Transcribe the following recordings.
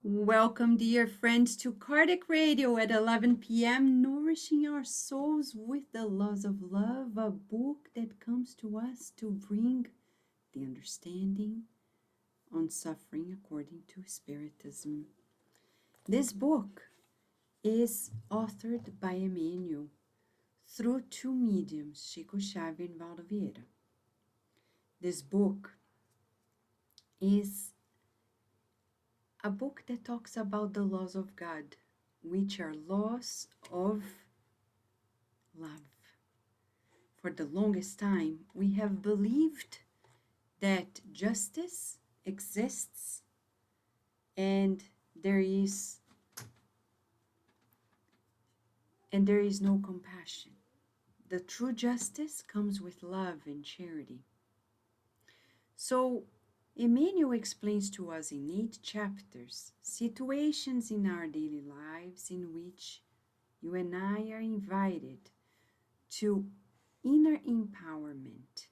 Welcome, dear friends, to Cardiac Radio at 11 p.m., nourishing our souls with the laws of love, a book that comes to us to bring the understanding on suffering according to Spiritism. This book is authored by Emmanuel through two mediums, Chico, Xavier, and Waldo Vieira. This book is a book that talks about the laws of God, which are laws of love. For the longest time, we have believed that justice exists and there is no compassion. The true justice comes with love and charity. So Emmanuel explains to us in 8 chapters situations in our daily lives in which you and I are invited to inner empowerment.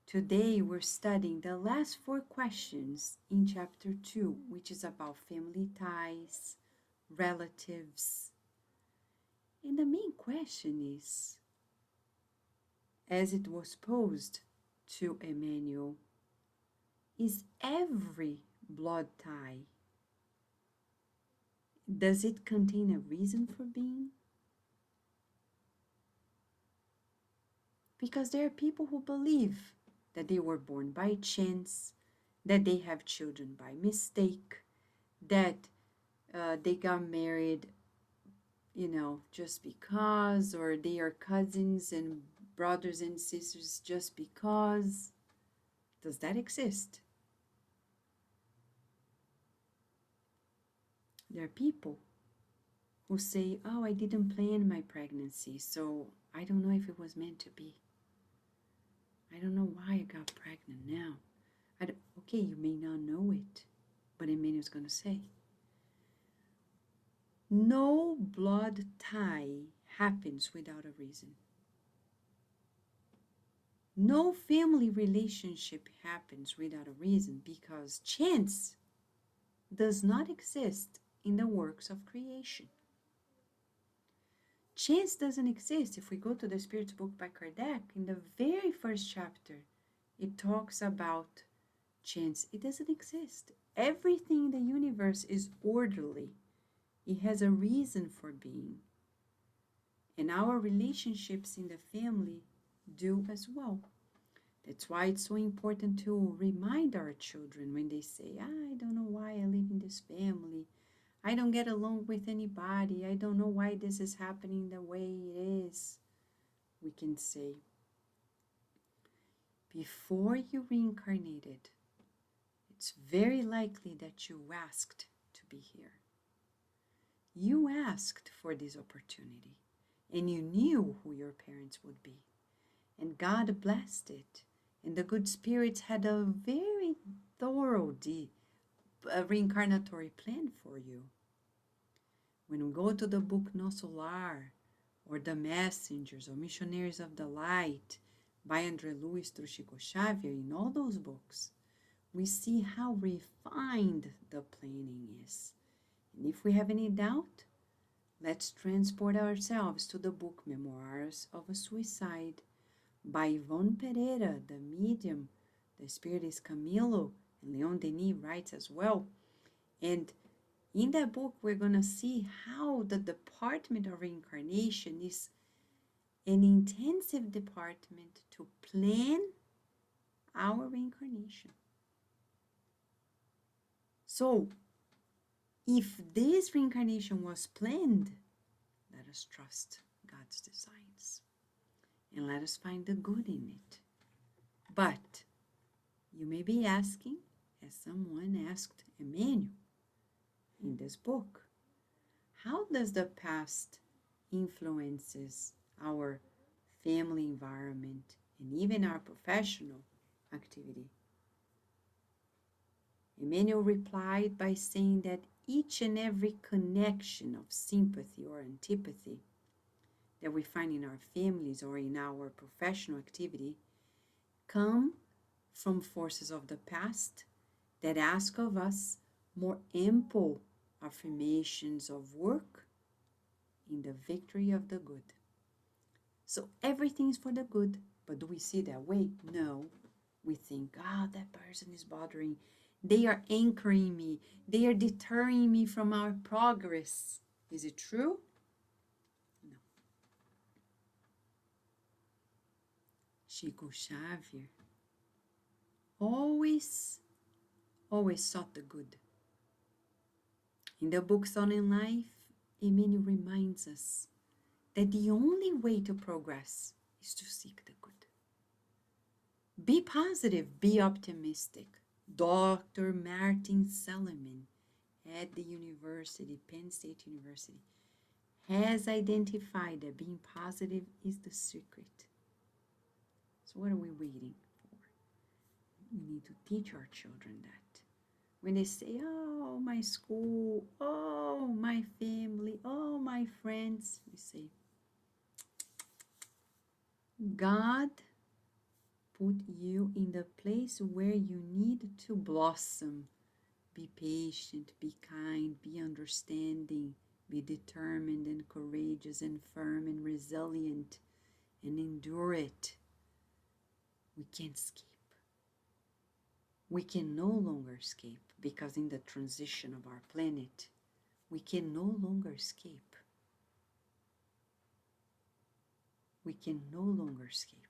Today we're studying the last 4 questions in chapter 2, which is about family ties, relatives. And the main question is, as it was posed to Emmanuel, is every blood tie, does it contain a reason for being? Because there are people who believe that they were born by chance, that they have children by mistake, that they got married, just because, or they are cousins and brothers and sisters just because. Does that exist? There are people who say, oh, I didn't plan my pregnancy, so I don't know if it was meant to be. I don't know why I got pregnant now. Okay, you may not know it, but Emmanuel's going to say, no blood tie happens without a reason. No family relationship happens without a reason, because chance does not exist in the works of creation. Chance doesn't exist. If we go to the Spirit's book by Kardec, in the very first chapter, it talks about chance. It doesn't exist. Everything in the universe is orderly. It has a reason for being. And our relationships in the family do as well. That's why it's so important to remind our children when they say, I don't know why I live in this family. I don't get along with anybody. I don't know why this is happening the way it is. We can say, before you reincarnated, it's very likely that you asked to be here. You asked for this opportunity, and you knew who your parents would be. And God blessed it. And the good spirits had a very thorough reincarnatory plan for you. When we go to the book Nosso Lar, or The Messengers, or Missionaries of the Light, by André Luiz through Chico Xavier, in all those books, we see how refined the planning is. And if we have any doubt, let's transport ourselves to the book Memoirs of a Suicide, by Yvonne Pereira, the medium. The spirit is Camilo, and Leon Denis writes as well. And in that book, we're going to see how the department of reincarnation is an intensive department to plan our reincarnation. So, if this reincarnation was planned, let us trust God's designs and let us find the good in it. But you may be asking, as someone asked Emmanuel in this book, how does the past influences our family environment and even our professional activity? Emmanuel replied by saying that each and every connection of sympathy or antipathy that we find in our families or in our professional activity come from forces of the past that ask of us more ample affirmations of work in the victory of the good. So everything is for the good. But do we see that way? No. We think, that person is bothering. They are anchoring me. They are deterring me from our progress. Is it true? No. Chico Xavier always sought the good. In the book On in Life, Emmanuel reminds us that the only way to progress is to seek the good. Be positive, be optimistic. Dr. Martin Seligman at the university, Penn State University, has identified that being positive is the secret. So what are we waiting for? We need to teach our children that. When they say, oh, my school, oh, my family, oh, my friends, we say, God put you in the place where you need to blossom. Be patient, be kind, be understanding, be determined and courageous and firm and resilient and endure it. We can't escape. We can no longer escape because in the transition of our planet, we can no longer escape. We can no longer escape.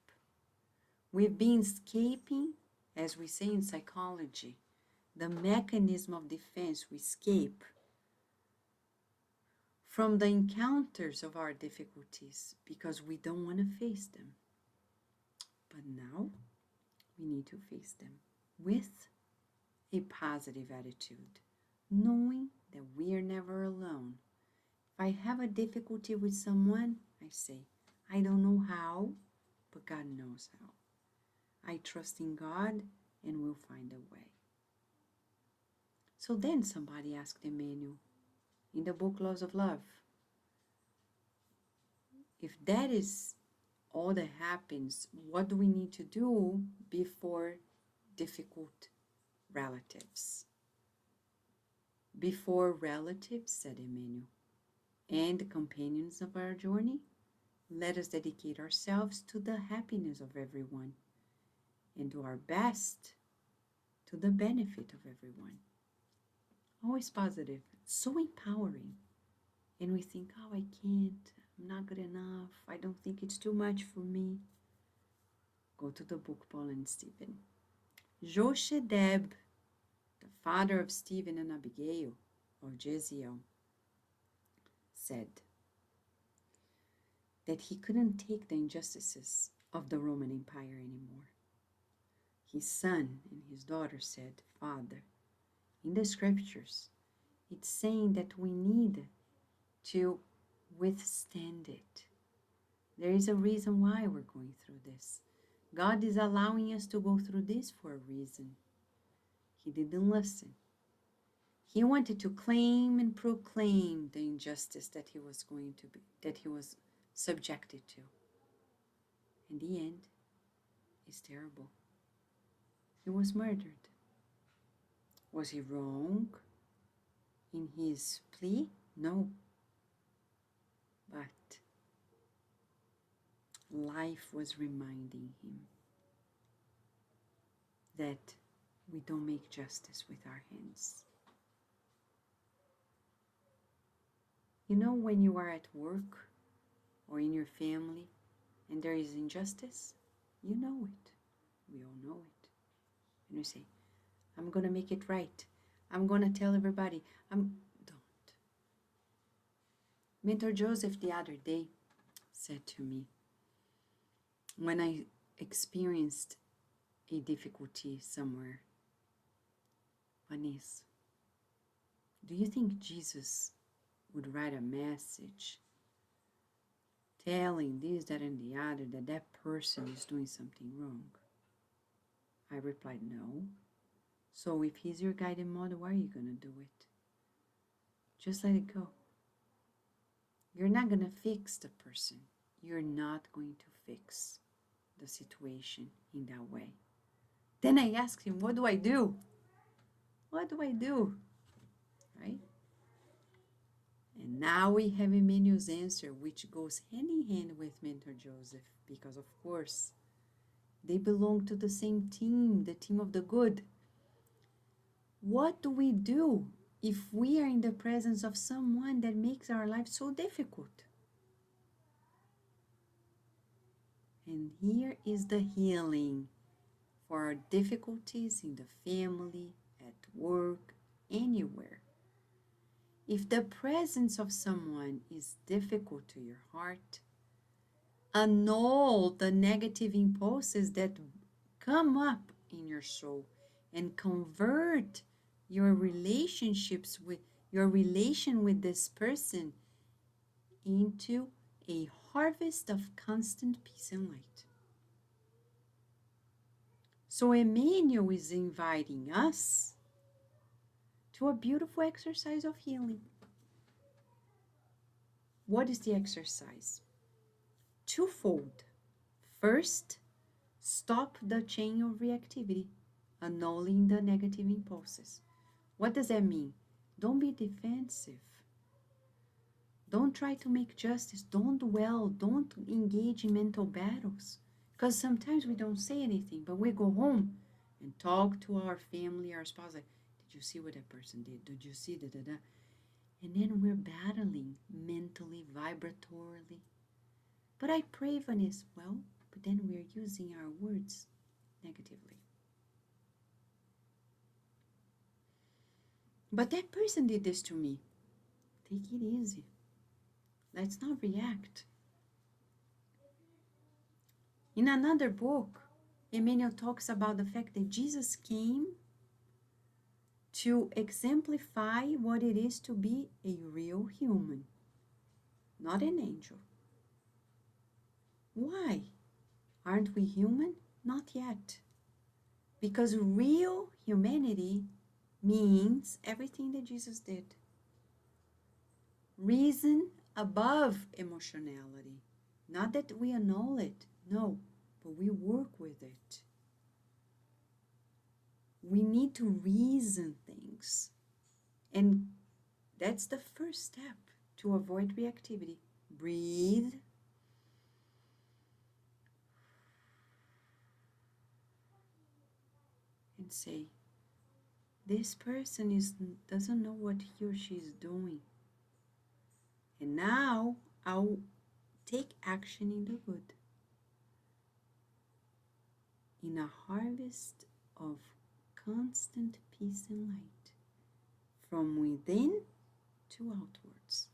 We've been escaping, as we say in psychology, the mechanism of defense. We escape from the encounters of our difficulties because we don't want to face them. But now we need to face them with a positive attitude, knowing that we are never alone. If I have a difficulty with someone, I say, I don't know how, but God knows how. I trust in God and we'll find a way. So then somebody asked Emmanuel in the book Laws of Love, if that is all that happens, what do we need to do before difficult relatives? Before relatives, said Emmanuel, and companions of our journey, let us dedicate ourselves to the happiness of everyone and do our best to the benefit of everyone. Always positive, so empowering. And we think, I can't, I'm not good enough, I don't think it's too much for me. Go to the book Paul and Stephen. Joshedeb, the father of Stephen and Abigail, or Jeziel, said that he couldn't take the injustices of the Roman Empire anymore. His son and his daughter said, Father, in the scriptures, it's saying that we need to withstand it. There is a reason why we're going through this. God is allowing us to go through this for a reason. He didn't listen. He wanted to claim and proclaim the injustice that he was subjected to. In the end, it's terrible. He was murdered. Was he wrong in his plea? No. But life was reminding him that we don't make justice with our hands. You know, when you are at work or in your family and there is injustice, you know it. We all know it. And you say, I'm going to make it right. I'm going to tell everybody. Don't. Mentor Joseph the other day said to me, when I experienced a difficulty somewhere, Vanessa, do you think Jesus would write a message telling this, that, and the other that person is doing something wrong? I replied, no. So if he's your guiding model, why are you going to do it? Just let it go. You're not going to fix the person. You're not going to fix the situation in that way. Then I asked him, what do I do? What do I do? right? And now we have Emmanuel's answer, which goes hand in hand with Mentor Joseph, because of course, they belong to the same team, the team of the good. What do we do if we are in the presence of someone that makes our life so difficult? And here is the healing for our difficulties in the family, at work, anywhere. If the presence of someone is difficult to your heart, annul the negative impulses that come up in your soul and convert your relationships with your relation with this person into a harvest of constant peace and light. So Emmanuel is inviting us to a beautiful exercise of healing. What is the exercise? Twofold. First, stop the chain of reactivity, annulling the negative impulses. What does that mean? Don't be defensive. Don't try to make justice. Don't dwell. Don't engage in mental battles. Because sometimes we don't say anything, but we go home and talk to our family, our spouse, like, did you see what that person did? Did you see da-da-da? And then we're battling mentally, vibratorily. But I pray, Vanessa. Well, but then we're using our words negatively. But that person did this to me. Take it easy. Let's not react. In another book, Emmanuel talks about the fact that Jesus came to exemplify what it is to be a real human, not an angel. Why? Aren't we human? Not yet. Because real humanity means everything that Jesus did. Reason above emotionality. Not that we annul it, no, but we work with it. We need to reason things. And that's the first step to avoid reactivity. Breathe. And say, this person doesn't know what he or she is doing. And now I'll take action in the good. In a harvest of constant peace and light, from within to outwards.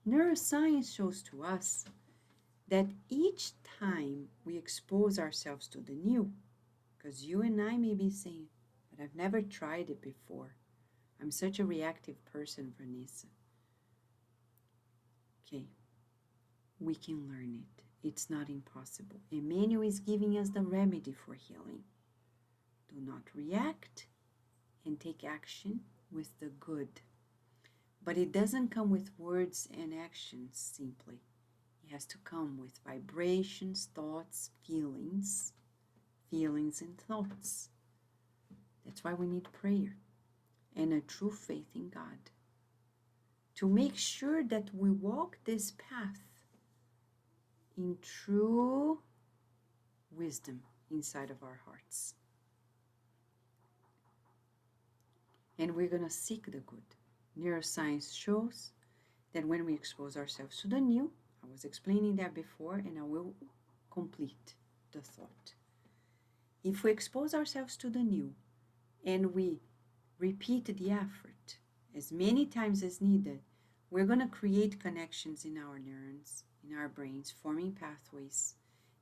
Neuroscience shows to us that each time we expose ourselves to the new, because you and I may be saying, but I've never tried it before. I'm such a reactive person, Vanessa. Okay, we can learn it. It's not impossible. Emmanuel is giving us the remedy for healing. Do not react and take action with the good. But it doesn't come with words and actions simply. It has to come with vibrations, thoughts, feelings and thoughts. That's why we need prayer and a true faith in God to make sure that we walk this path in true wisdom inside of our hearts. And we're going to seek the good. Neuroscience shows that when we expose ourselves to the new, I was explaining that before and I will complete the thought. If we expose ourselves to the new and we repeat the effort as many times as needed, we're going to create connections in our neurons, in our brains, forming pathways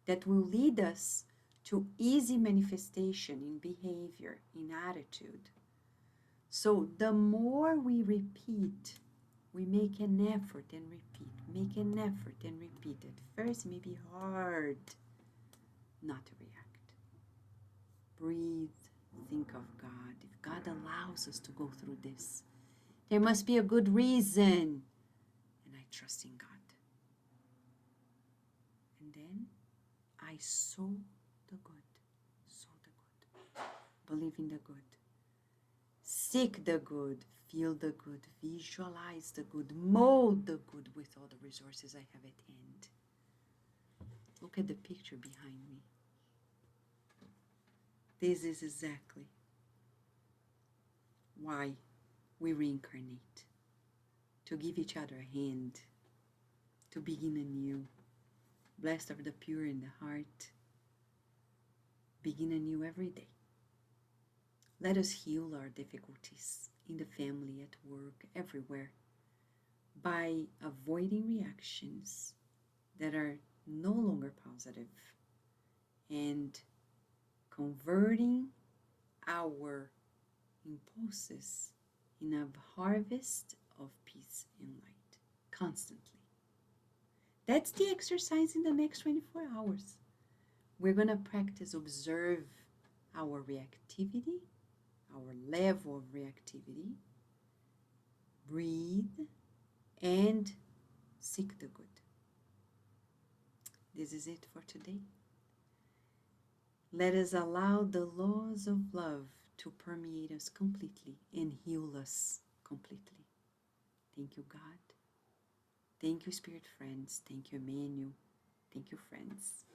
that will lead us to easy manifestation in behavior, in attitude. So the more we repeat, we make an effort and repeat, make an effort and repeat. At first it may be hard not to react. Breathe, think of God. If God allows us to go through this, there must be a good reason. And I trust in God. And then I sow the good. Sow the good. Believe in the good. Seek the good. Feel the good, visualize the good, mold the good with all the resources I have at hand. Look at the picture behind me. This is exactly why we reincarnate. To give each other a hand, to begin anew. Blessed are the pure in the heart. Begin anew every day. Let us heal our difficulties in the family, at work, everywhere, by avoiding reactions that are no longer positive and converting our impulses in a harvest of peace and light constantly. That's the exercise in the next 24 hours. We're going to practice observe our reactivity, our level of reactivity, breathe, and seek the good. This is it for today. Let us allow the laws of love to permeate us completely and heal us completely. Thank you, God. Thank you, Spirit friends. Thank you, Emmanuel. Thank you, friends.